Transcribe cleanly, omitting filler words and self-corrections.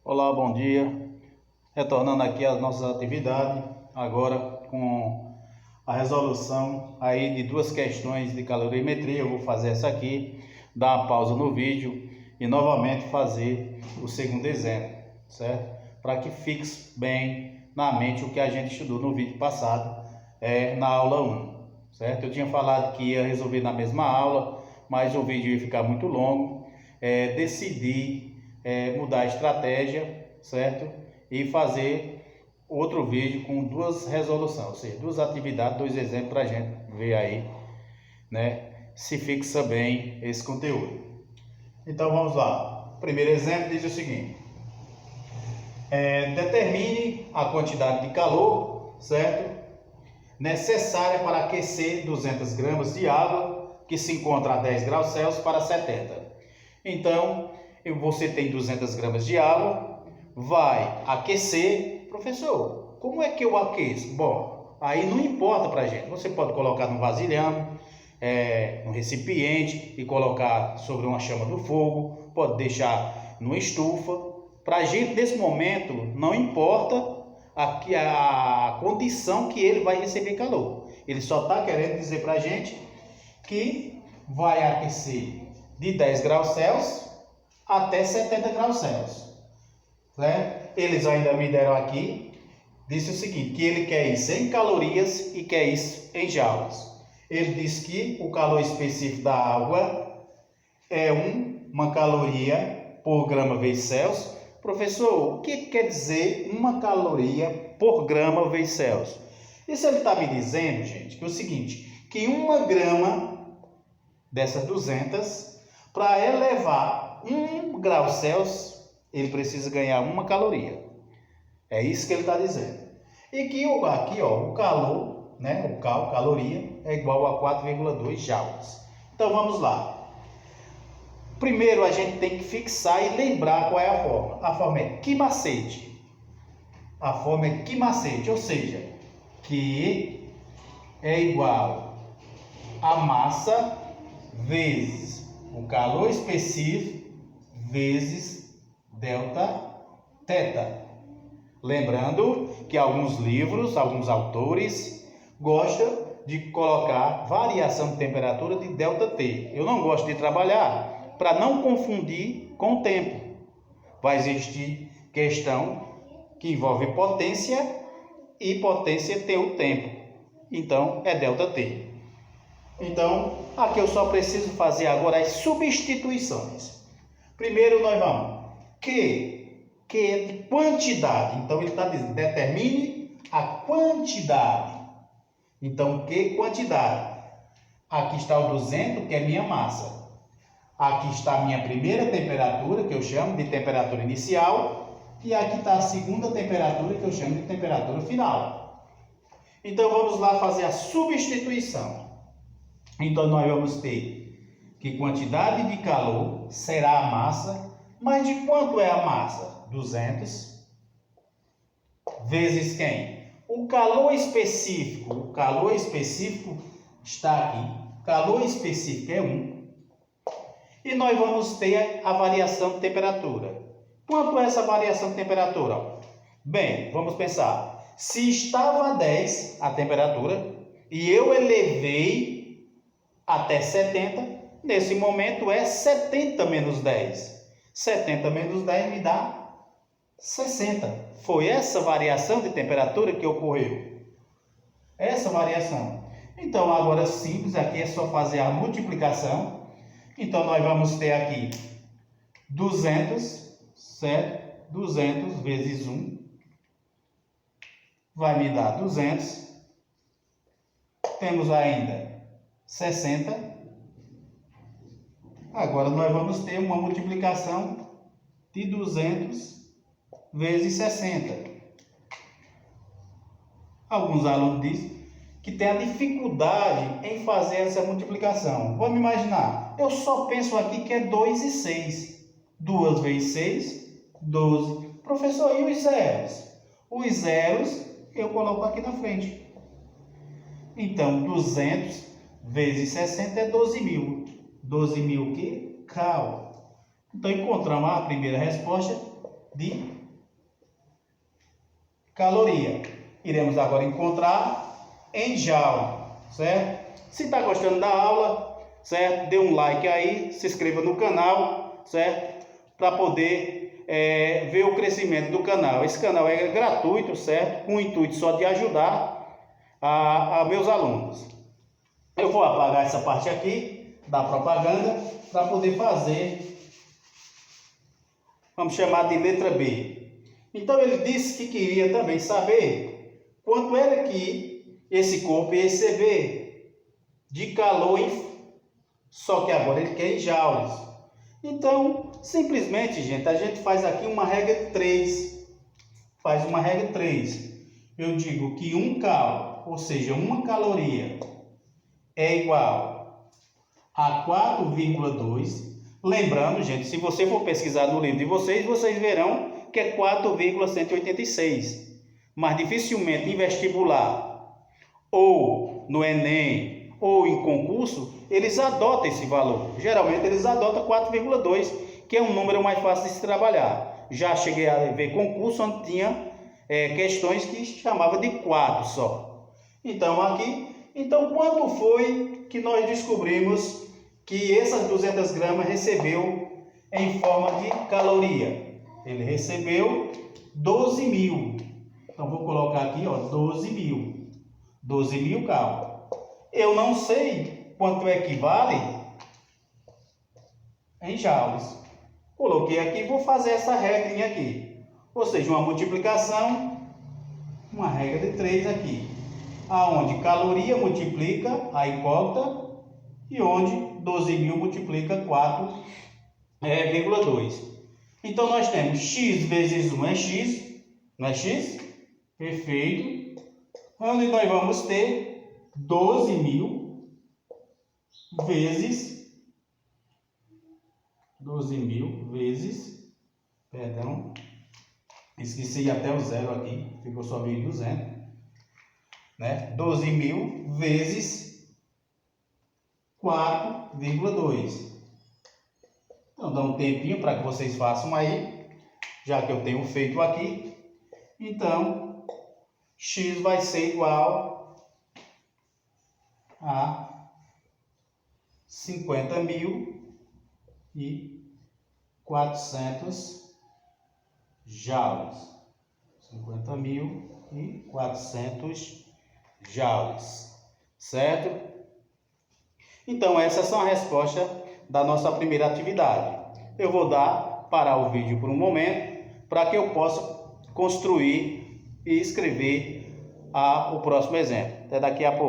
Olá, bom dia. Retornando aqui às nossas atividades, agora com a resolução aí de duas questões de calorimetria. Eu vou fazer essa aqui, dar uma pausa no vídeo e novamente fazer o segundo exemplo, certo? Para que fique bem na mente o que a gente estudou no vídeo passado, na aula 1, certo? Eu tinha falado que ia resolver na mesma aula, mas o vídeo ia ficar muito longo. Decidi mudar a estratégia, certo? E fazer outro vídeo com duas resoluções, ou seja, duas atividades, dois exemplos para a gente ver aí, né? Se fixa bem esse conteúdo. Então vamos lá. O primeiro exemplo diz o seguinte: determine a quantidade de calor, certo? Necessária para aquecer 200 gramas de água que se encontra a 10 graus Celsius para 70. Então, você tem 200 gramas de água, vai aquecer. Professor, como é que eu aqueço? Bom, aí não importa para a gente. Você pode colocar no vasilhame, no recipiente e colocar sobre uma chama do fogo, pode deixar numa estufa. Para a gente, nesse momento, não importa a condição que ele vai receber calor. Ele só está querendo dizer para a gente que vai aquecer de 10 graus Celsius até 70 graus Celsius. Certo? Eles ainda me deram aqui, disse o seguinte, que ele quer isso em calorias e quer isso em joules. Ele diz que o calor específico da água é uma caloria por grama vezes Celsius. Professor, o que quer dizer uma caloria por grama vezes Celsius? Isso ele está me dizendo, gente, que é o seguinte, que uma grama dessas 200, para elevar 1 grau Celsius, ele precisa ganhar uma caloria. É isso que ele está dizendo. E que aqui, ó, o calor, né, caloria, é igual a 4,2 joules. Então vamos lá. Primeiro a gente tem que fixar e lembrar qual é a forma. A forma é Q macete. A forma é Q macete, ou seja, Q é igual a massa vezes o calor específico vezes delta θ. Lembrando que alguns livros, alguns autores gostam de colocar variação de temperatura de delta T. Eu não gosto de trabalhar para não confundir com o tempo. Vai existir questão que envolve potência e potência tem o tempo. Então é delta T. Então, aqui eu só preciso fazer agora as substituições. Primeiro nós vamos que é de quantidade. Então ele está dizendo, determine a quantidade. Então, que quantidade? Aqui está o 200, que é minha massa. Aqui está a minha primeira temperatura, que eu chamo de temperatura inicial. E aqui está a segunda temperatura, que eu chamo de temperatura final. Então, vamos lá fazer a substituição. Então, nós vamos ter que quantidade de calor será a massa, mas de quanto é a massa? 200 vezes quem? O calor específico está aqui. O calor específico é 1. E nós vamos ter a variação de temperatura. Quanto é essa variação de temperatura? Bem, vamos pensar. Se estava a 10 a temperatura e eu elevei até 70, nesse momento é 70 menos 10. 70 menos 10 me dá 60. Foi essa variação de temperatura que ocorreu. Essa variação. Então, agora simples, aqui é só fazer a multiplicação. Então, nós vamos ter aqui 200, certo? 200 vezes 1 vai me dar 200. Temos ainda 60. Agora nós vamos ter uma multiplicação de 200 vezes 60. Alguns alunos dizem que tem a dificuldade em fazer essa multiplicação. Vamos imaginar, eu só penso aqui que é 2 e 6. 2 vezes 6, 12. Professor, e os zeros? Os zeros eu coloco aqui na frente. Então, 200 vezes 60 é 12.000. 12.000 o quê? Cal. Então, encontramos a primeira resposta, de caloria. Iremos agora encontrar em joule, certo? Se está gostando da aula, certo? Dê um like aí, se inscreva no canal, certo? Para poder ver o crescimento do canal. Esse canal é gratuito, certo? Com o intuito só de ajudar a meus alunos. Eu vou apagar essa parte aqui da propaganda para poder fazer, vamos chamar de letra B. Então ele disse que queria também saber quanto era que esse corpo ia receber de calor, só que agora ele quer em joules. Então, simplesmente, gente, a gente faz aqui uma regra 3. Faz uma regra 3. Eu digo que 1 cal, ou seja, 1 caloria, é igual a 4,2. Lembrando, gente, se você for pesquisar no livro de vocês, vocês verão que é 4,186. Mas dificilmente em vestibular, ou no Enem, ou em concurso, eles adotam esse valor. Geralmente eles adotam 4,2, que é um número mais fácil de se trabalhar. Já cheguei a ver concurso onde tinha questões que chamava de 4 só. Então quanto foi que nós descobrimos que essas 200 gramas recebeu em forma de caloria? Ele recebeu 12.000. Então vou colocar aqui, ó, 12.000. 12.000 cal. Eu não sei quanto equivale em joules. Coloquei aqui e vou fazer essa regrinha aqui. Ou seja, uma multiplicação, uma regra de 3 aqui. Aonde caloria multiplica a incógnita e onde 12.000 multiplica 4,2. Então nós temos x vezes 1 é x, não é x? Perfeito. Onde nós vamos ter 12.000 vezes, perdão, esqueci até o zero aqui, ficou só 1.200, né? 12.000 vezes 4,2. Então dá um tempinho para que vocês façam aí, já que eu tenho feito aqui. Então x vai ser igual a 50.400 joules. 50.400 joules, certo? Então essas são as respostas da nossa primeira atividade. Eu vou parar o vídeo por um momento para que eu possa construir e escrever o próximo exemplo. Até daqui a pouco.